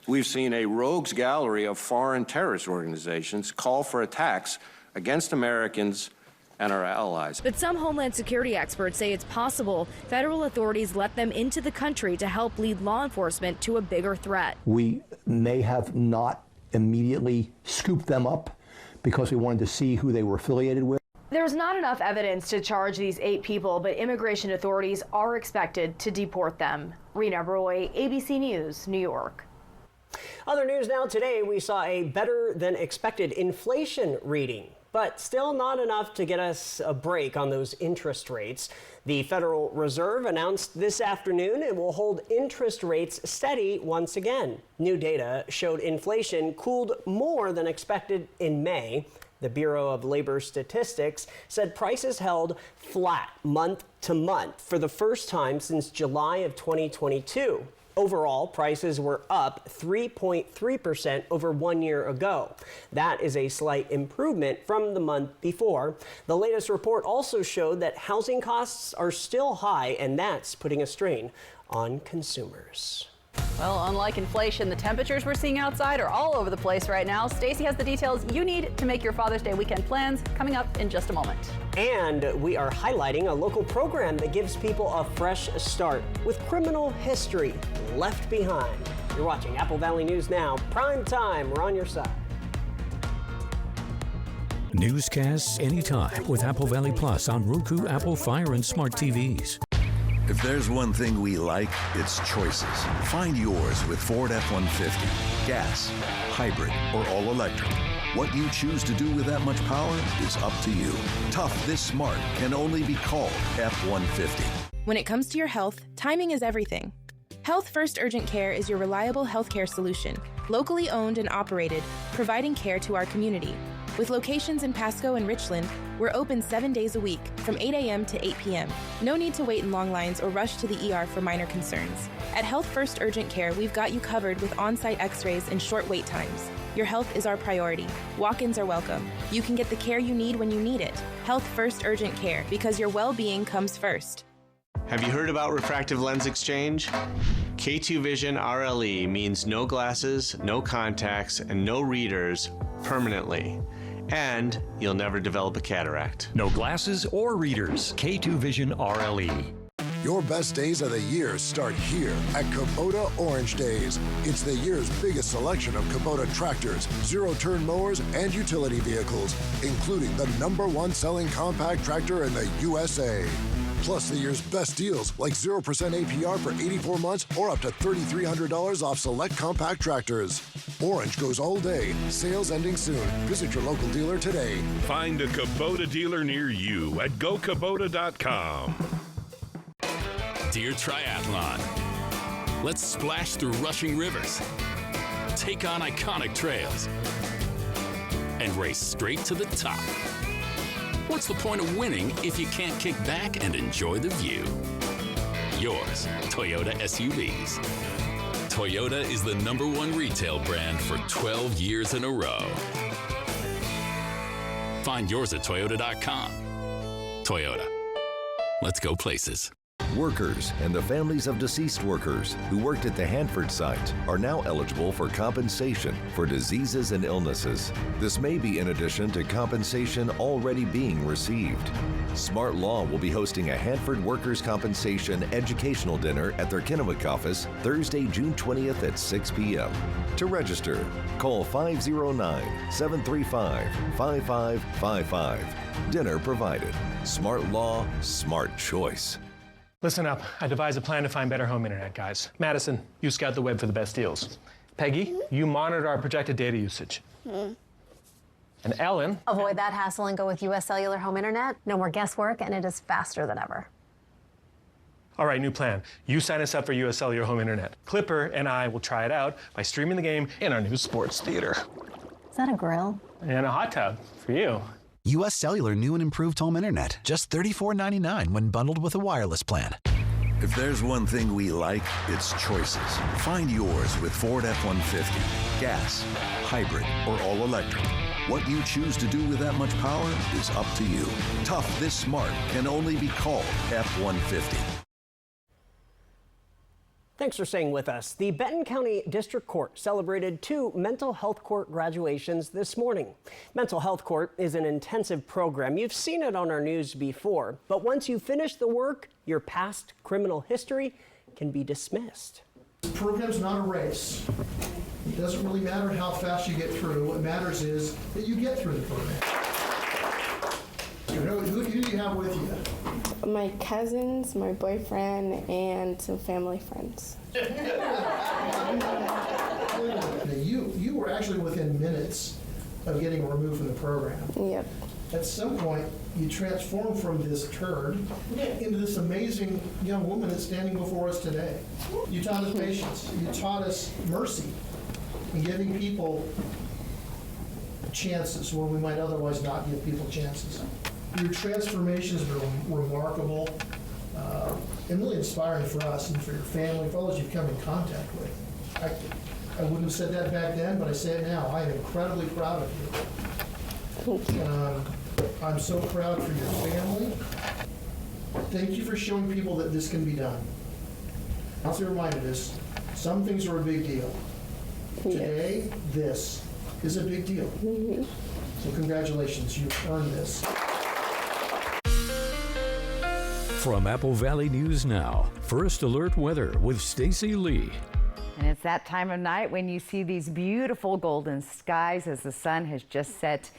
we've seen a rogues gallery of foreign terrorist organizations call for attacks against Americans and our allies. But some Homeland Security experts say it's possible federal authorities let them into the country to help lead law enforcement to a bigger threat. We may have not immediately scooped them up because we wanted to see who they were affiliated with. There's not enough evidence to charge these 8 people, but immigration authorities are expected to deport them. Rena Roy, ABC News, New York. Other news now today, we saw a better than expected inflation reading, but still not enough to get us a break on those interest rates. The Federal Reserve announced this afternoon it will hold interest rates steady once again. New data showed inflation cooled more than expected in May. The Bureau of Labor Statistics said prices held flat month to month for the first time since July of 2022. Overall, prices were up 3.3% over 1 year ago. That is a slight improvement from the month before. The latest report also showed that housing costs are still high, and that's putting a strain on consumers. Well, unlike inflation, the temperatures we're seeing outside are all over the place right now. Stacey has the details you need to make your Father's Day weekend plans, coming up in just a moment. And we are highlighting a local program that gives people a fresh start with criminal history left behind. You're watching Apple Valley News Now, prime time. We're on your side. Newscasts anytime with Apple Valley Plus on Roku, Apple Fire, and smart TVs. If there's one thing we like, it's choices. Find yours with Ford F-150. Gas, hybrid, or all electric. What you choose to do with that much power is up to you. Tough this smart can only be called F-150. When it comes to your health, timing is everything. Health First Urgent Care is your reliable healthcare solution, locally owned and operated, providing care to our community. With locations in Pasco and Richland, we're open 7 days a week from 8 a.m. to 8 p.m. No need to wait in long lines or rush to the ER for minor concerns. At Health First Urgent Care, we've got you covered with on-site x-rays and short wait times. Your health is our priority. Walk-ins are welcome. You can get the care you need when you need it. Health First Urgent Care, because your well-being comes first. Have you heard about refractive lens exchange? K2 Vision RLE means no glasses, no contacts, and no readers permanently. And you'll never develop a cataract. No glasses or readers. K2 Vision RLE. Your best days of the year start here at Kubota Orange Days. It's the year's biggest selection of Kubota tractors, zero-turn mowers, and utility vehicles, including the #1 selling compact tractor in the USA. Plus the year's best deals, like 0% APR for 84 months or up to $3,300 off select compact tractors. Orange goes all day. Sales ending soon. Visit your local dealer today. Find a Kubota dealer near you at gokubota.com. Dear Triathlon, let's splash through rushing rivers, take on iconic trails, and race straight to the top. What's the point of winning if you can't kick back and enjoy the view? Yours, Toyota SUVs. Toyota is the #1 retail brand for 12 years in a row. Find yours at Toyota.com. Toyota. Let's go places. Workers and the families of deceased workers who worked at the Hanford site are now eligible for compensation for diseases and illnesses. This may be in addition to compensation already being received. Smart Law will be hosting a Hanford Workers' Compensation educational dinner at their Kennewick office Thursday, June 20th at 6 p.m. To register, call 509-735-5555. Dinner provided. Smart Law, smart choice. Listen up. I devised a plan to find better home internet, guys. Madison, you scout the web for the best deals. Peggy, you monitor our projected data usage. And Ellen... Avoid that hassle and go with U.S. Cellular Home Internet. No more guesswork, and it is faster than ever. All right, new plan. You sign us up for U.S. Cellular Home Internet. Clipper and I will try it out by streaming the game in our new sports theater. Is that a grill? And a hot tub for you. U.S. Cellular new and improved home internet. Just $34.99 when bundled with a wireless plan. If there's one thing we like, it's choices. Find yours with Ford F-150. Gas, hybrid, or all electric. What you choose to do with that much power is up to you. Tough this smart can only be called F-150. Thanks for staying with us. The Benton County District Court celebrated 2 mental health court graduations this morning. Mental health court is an intensive program. You've seen it on our news before, but once you finish the work, your past criminal history can be dismissed. The program's not a race. It doesn't really matter how fast you get through. What matters is that you get through the program. Who do you have with you? My cousins, my boyfriend, and some family friends. You were actually within minutes of getting removed from the program. Yep. At some point, you transformed from this turd into this amazing young woman that's standing before us today. You taught us patience. You taught us mercy and giving people chances where we might otherwise not give people chances. Your transformations are remarkable and really inspiring for us and for your family, for those you've come in contact with. I wouldn't have said that back then, but I say it now. I am incredibly proud of you. Thank you. I'm so proud for your family. Thank you for showing people that this can be done. Also reminded us, some things are a big deal. Today, this is a big deal. So congratulations, you've earned this. From Apple Valley News Now, First Alert Weather with Stacy Lee. And it's that time of night when you see these beautiful golden skies as the sun has just set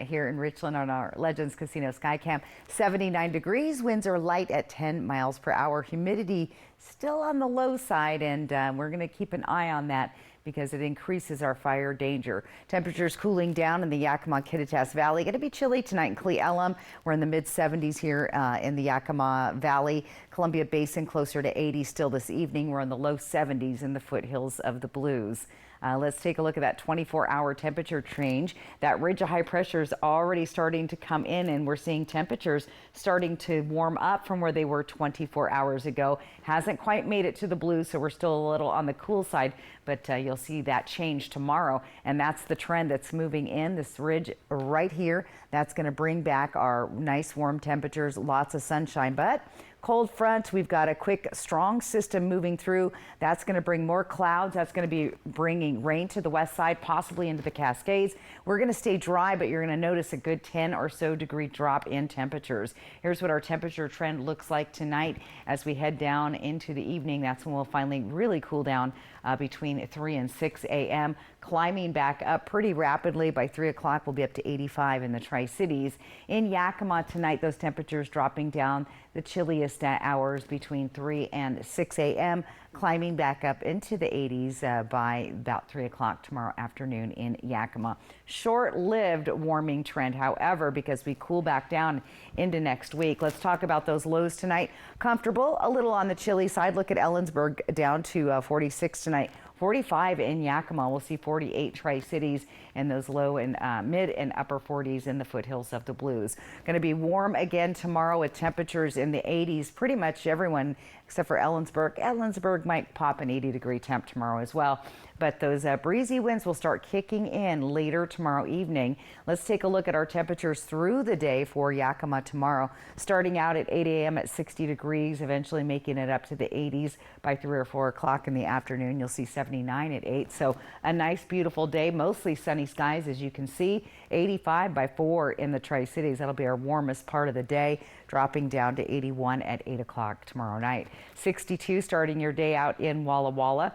here in Richland on our Legends Casino Sky Cam. 79 degrees, winds are light at 10 miles per hour. Humidity still on the low side, and we're going to keep an eye on that because it increases our fire danger. Temperatures cooling down in the Yakima-Kittitas Valley. Going to be chilly tonight in Cle Elum. We're in the mid-70s here in the Yakima Valley. Columbia Basin closer to 80 still this evening. We're in the low 70s in the foothills of the Blues. Let's take a look at that 24-hour temperature change. That ridge of high pressure is already starting to come in, and we're seeing temperatures starting to warm up from where they were 24 hours ago. Hasn't quite made it to the Blues, so we're still a little on the cool side, but you'll see that change tomorrow, and that's the trend that's moving in. This ridge right here, that's going to bring back our nice warm temperatures, lots of sunshine, but cold front, we've got a quick, strong system moving through. That's going to bring more clouds. That's going to be bringing rain to the west side, possibly into the Cascades. We're going to stay dry, but you're going to notice a good 10 or so degree drop in temperatures. Here's what our temperature trend looks like tonight as we head down into the evening. That's when we'll finally really cool down between 3 and 6 a.m. Climbing back up pretty rapidly. By 3 o'clock, we'll be up to 85 in the Tri-Cities. In Yakima tonight, those temperatures dropping down the chilliest hours between 3 and 6 a.m., climbing back up into the 80s by about 3 o'clock tomorrow afternoon in Yakima. Short-lived warming trend, however, because we cool back down into next week. Let's talk about those lows tonight. Comfortable, a little on the chilly side. Look at Ellensburg down to 46 tonight. 45 in Yakima. We'll see 48 Tri-Cities and those low and mid and upper 40s in the foothills of the Blues. Going to be warm again tomorrow with temperatures in the 80s. Pretty much everyone except for Ellensburg. Ellensburg might pop an 80-degree temp tomorrow as well. But those breezy winds will start kicking in later tomorrow evening. Let's take a look at our temperatures through the day for Yakima tomorrow. Starting out at 8 a.m. at 60 degrees, eventually making it up to the 80s by 3 or 4 o'clock in the afternoon. You'll see 79 at 8. So a nice, beautiful day, mostly sunny skies, as you can see. 85 by 4 in the Tri-Cities. That'll be our warmest part of the day, dropping down to 81 at 8 o'clock tomorrow night. 62 starting your day out in Walla Walla,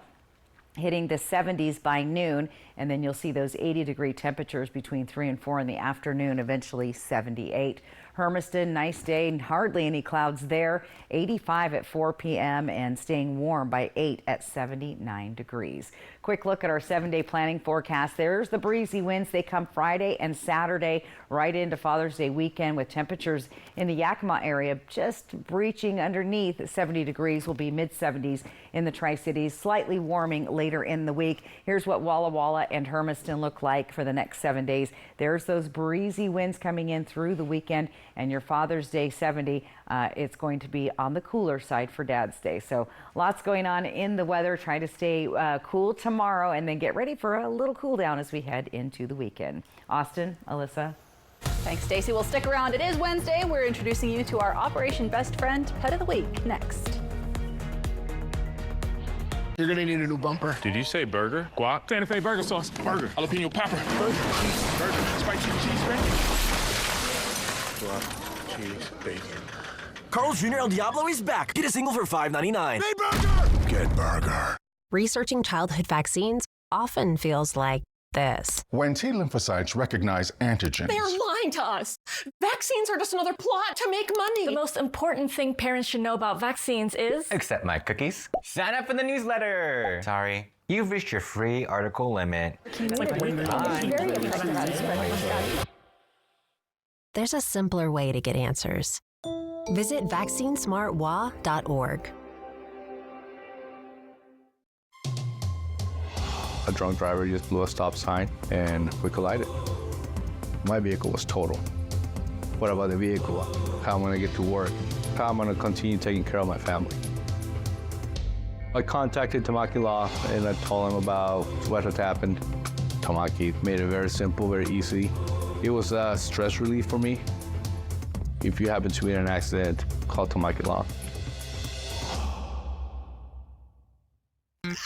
hitting the 70s by noon, and then you'll see those 80-degree temperatures between 3 and 4 in the afternoon, eventually 78. Hermiston, nice day, hardly any clouds there. 85 at 4 p.m. and staying warm by 8 at 79 degrees. Quick look at our 7-day planning forecast. There's the breezy winds. They come Friday and Saturday right into Father's Day weekend with temperatures in the Yakima area just breaching underneath 70 degrees. Will be mid-70s in the Tri-Cities, slightly warming later in the week. Here's what Walla Walla and Hermiston look like for the next 7 days. There's those breezy winds coming in through the weekend, and your Father's Day 70, it's going to be on the cooler side for Dad's Day. So lots going on in the weather. Try to stay cool tomorrow and then get ready for a little cool down as we head into the weekend. Austin, Alyssa. Thanks, Stacy. Well, stick around. It is Wednesday. We're introducing you to our Operation Best Friend Pet of the Week next. You're gonna need a new bumper. Did you say burger? Guac? Santa Fe burger sauce. Burger. Jalapeno pepper. Burger. Cheese. Burger. Spicy cheese bacon. Guac. Cheese. Bacon. Carl's Jr. El Diablo is back. Get a single for $5.99. Hey, burger! Get burger. Researching childhood vaccines often feels like this. When T lymphocytes recognize antigens. They are lying to us. Vaccines are just another plot to make money. The most important thing parents should know about vaccines is... Accept my cookies. Sign up for the newsletter. Sorry, you've reached your free article limit. There's a simpler way to get answers. Visit vaccinesmartwa.org. A drunk driver just blew a stop sign and we collided. My vehicle was total. What about the vehicle? How am I gonna get to work? How am I gonna continue taking care of my family? I contacted Tamaki Law and I told them about what had happened. Tamaki made it very simple, very easy. It was a stress relief for me. If you happen to be in an accident, call Tamaki Law.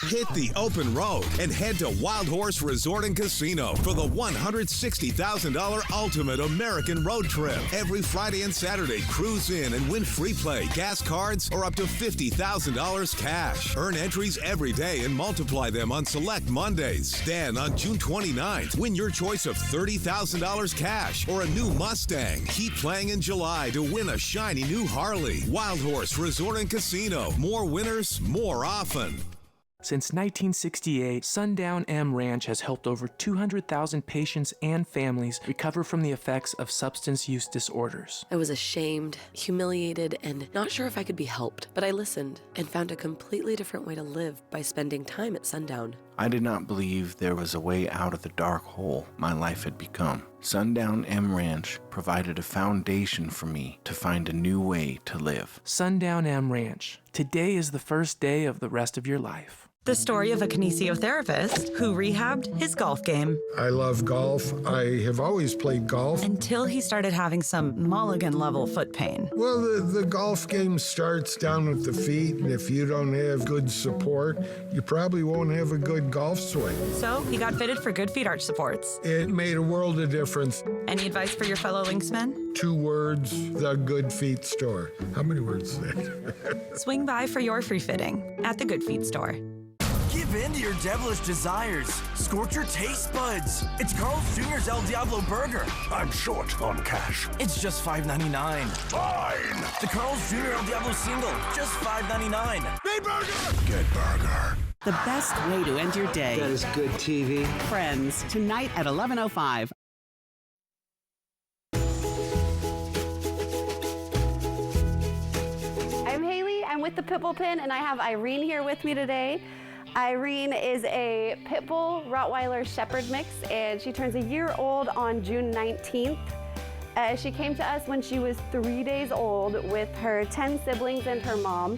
Hit the open road and head to Wild Horse Resort and Casino for the $160,000 Ultimate American Road Trip. Every Friday and Saturday, cruise in and win free play, gas cards, or up to $50,000 cash. Earn entries every day and multiply them on select Mondays. Then on June 29th, win your choice of $30,000 cash or a new Mustang. Keep playing in July to win a shiny new Harley. Wild Horse Resort and Casino. More winners, more often. Since 1968, Sundown M Ranch has helped over 200,000 patients and families recover from the effects of substance use disorders. I was ashamed, humiliated, and not sure if I could be helped, but I listened and found a completely different way to live by spending time at Sundown. I did not believe there was a way out of the dark hole my life had become. Sundown M Ranch provided a foundation for me to find a new way to live. Sundown M Ranch. Today is the first day of the rest of your life. The story of a kinesiotherapist who rehabbed his golf game. I love golf. I have always played golf. Until he started having some mulligan-level foot pain. Well, the golf game starts down at the feet, and if you don't have good support, you probably won't have a good golf swing. So he got fitted for Good Feet arch supports. It made a world of difference. Any advice for your fellow linksmen? 2 words, the Good Feet store. How many words is that? Swing by for your free fitting at the Good Feet store. Give in to your devilish desires. Scorch your taste buds. It's Carl's Jr.'s El Diablo Burger. I'm short on cash. It's just $5.99. Fine. The Carl's Jr. El Diablo single, just $5.99. Big burger. Get burger. The best way to end your day. That is good TV. Friends, tonight at 11:05. I'm Haley. I'm with the Pitbull Pin, and I have Irene here with me today. Irene is a Pitbull Rottweiler Shepherd mix, and she turns a year old on June 19th. She came to us when she was 3 days old with her 10 siblings and her mom.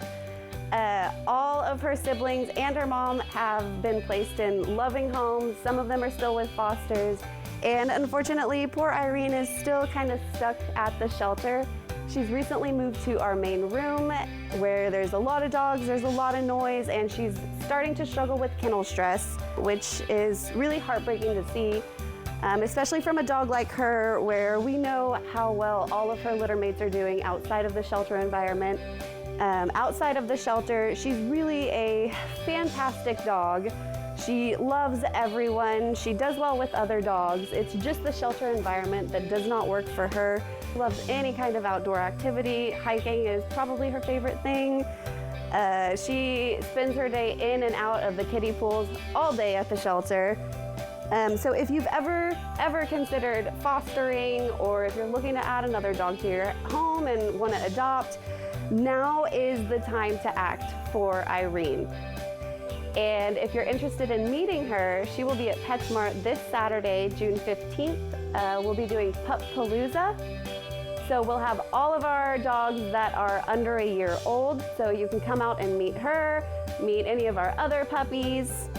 All of her siblings and her mom have been placed in loving homes. Some of them are still with fosters. And unfortunately, poor Irene is still kind of stuck at the shelter. She's recently moved to our main room where there's a lot of dogs, there's a lot of noise, and she's starting to struggle with kennel stress, which is really heartbreaking to see, especially from a dog like her, where we know how well all of her litter mates are doing outside of the shelter environment. Outside of the shelter, she's really a fantastic dog. She loves everyone. She does well with other dogs. It's just the shelter environment that does not work for her. She loves any kind of outdoor activity. Hiking is probably her favorite thing. She spends her day in and out of the kiddie pools all day at the shelter. So if you've ever considered fostering, or if you're looking to add another dog to your home and want to adopt, now is the time to act for Irene. And if you're interested in meeting her, she will be at PetSmart this Saturday, June 15th. We'll be doing Pup Palooza. So we'll have all of our dogs that are under a year old. So you can come out and meet her, meet any of our other puppies.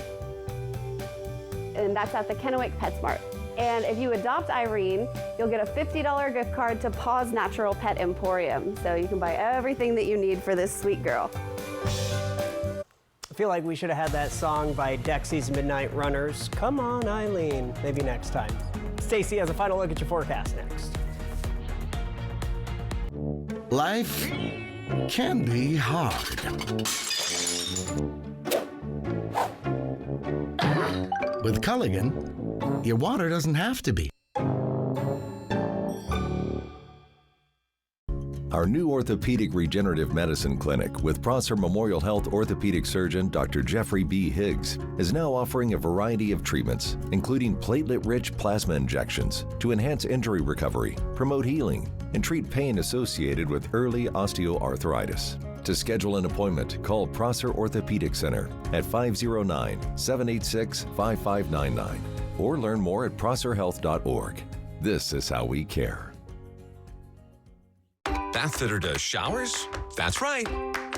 And that's at the Kennewick PetSmart. And if you adopt Irene, you'll get a $50 gift card to Paws Natural Pet Emporium. So you can buy everything that you need for this sweet girl. I feel like we should have had that song by Dexy's Midnight Runners. Come on, Eileen. Maybe next time. Stacy has a final look at your forecast next. Life can be hard. With Culligan, your water doesn't have to be. Our new orthopedic regenerative medicine clinic with Prosser Memorial Health orthopedic surgeon Dr. Jeffrey B. Higgs is now offering a variety of treatments, including platelet-rich plasma injections to enhance injury recovery, promote healing, and treat pain associated with early osteoarthritis. To schedule an appointment, call Prosser Orthopedic Center at 509-786-5599 or learn more at prosserhealth.org. This is how we care. Bathfitter does showers? That's right.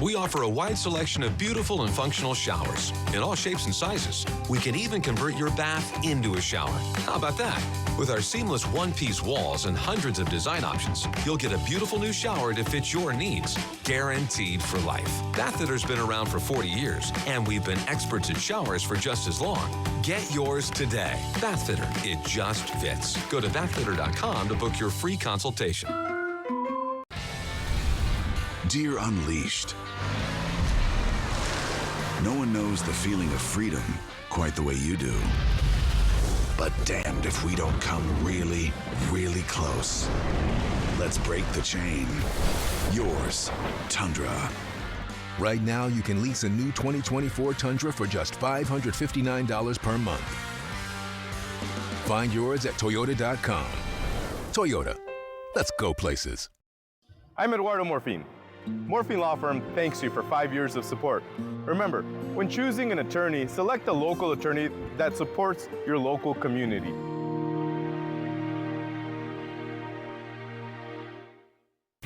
We offer a wide selection of beautiful and functional showers in all shapes and sizes. We can even convert your bath into a shower. How about that? With our seamless one-piece walls and hundreds of design options, you'll get a beautiful new shower to fit your needs, guaranteed for life. Bathfitter's been around for 40 years, and we've been experts at showers for just as long. Get yours today. Bathfitter, it just fits. Go to bathfitter.com to book your free consultation. Deer Unleashed. No one knows the feeling of freedom quite the way you do. But damned if we don't come really, really close. Let's break the chain. Yours, Tundra. Right now, you can lease a new 2024 Tundra for just $559 per month. Find yours at Toyota.com. Toyota, let's go places. I'm Eduardo Morfin. Morfin Law Firm thanks you for 5 years of support. Remember, when choosing an attorney, select a local attorney that supports your local community.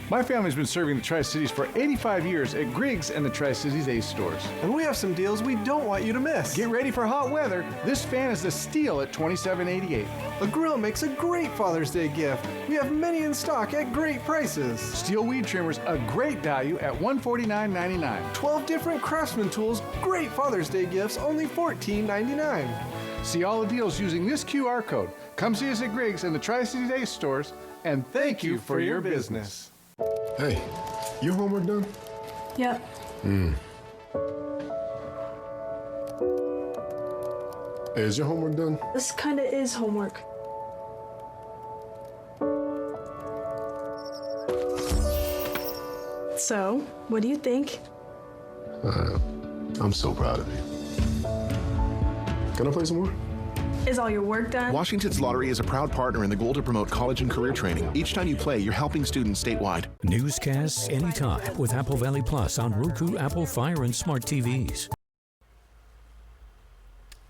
My family's been serving the Tri-Cities for 85 years at Griggs and the Tri-Cities Ace stores. And we have some deals we don't want you to miss. Get ready for hot weather. This fan is a steal at $27.88. A grill makes a great Father's Day gift. We have many in stock at great prices. Steel weed trimmers, a great value at $149.99. 12 different Craftsman tools, great Father's Day gifts, only $14.99. See all the deals using this QR code. Come see us at Griggs and the Tri-Cities Ace stores, and thank you for your business. Hey, your homework done? Yep. Hey, is your homework done? This kind of is homework. So, what do you think? I'm so proud of you. Can I play some more? Is all your work done? Washington's Lottery is a proud partner in the goal to promote college and career training. Each time you play, you're helping students statewide. Newscasts anytime with Apple Valley Plus on Roku, Apple Fire, and smart TVs.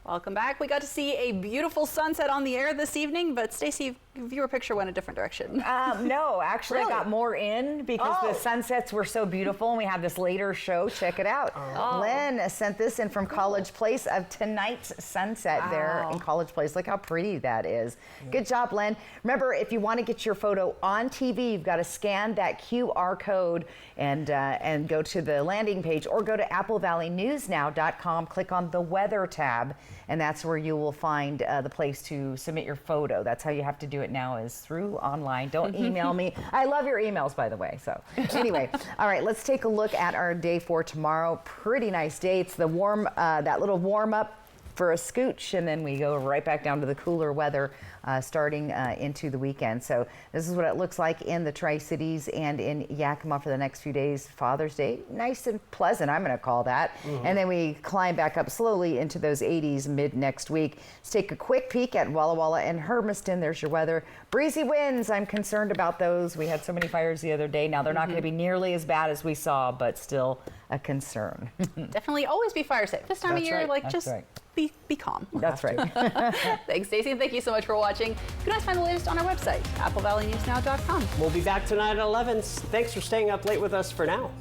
Welcome back. We got to see a beautiful sunset on the air this evening, but Stacey, viewer picture went a different direction. No, actually Really? I got more in because the sunsets were so beautiful and we have this later show. Check it out. Lynn sent this in from College Place of tonight's sunset there in College Place. Look how pretty that is. Good job, Lynn. Remember, if you want to get your photo on TV, you've got to scan that QR code and go to the landing page or go to applevalleyNewsNow.com, click on the weather tab, and that's where you will find the place to submit your photo. That's how you have to do it now, is through online. Don't email me. I love your emails, by the way. So anyway, all right, let's take a look at our day for tomorrow. Pretty nice day. It's the warm, that little warm up for a scooch, and then we go right back down to the cooler weather starting into the weekend. So this is what it looks like in the Tri-Cities and in Yakima for the next few days. Father's Day, nice and pleasant, I'm going to call that. And then we climb back up slowly into those 80s mid next week. Let's take a quick peek at Walla Walla and Hermiston. There's your weather. Breezy winds, I'm concerned about those. We had so many fires the other day. Now they're not going to be nearly as bad as we saw, but still a concern. Definitely always be fire safe. This time of year, just be calm. That's right. Thanks, Stacey, and thank you so much for watching. You can always find the latest on our website, applevalleyNewsNow.com. We'll be back tonight at 11. Thanks for staying up late with us for now.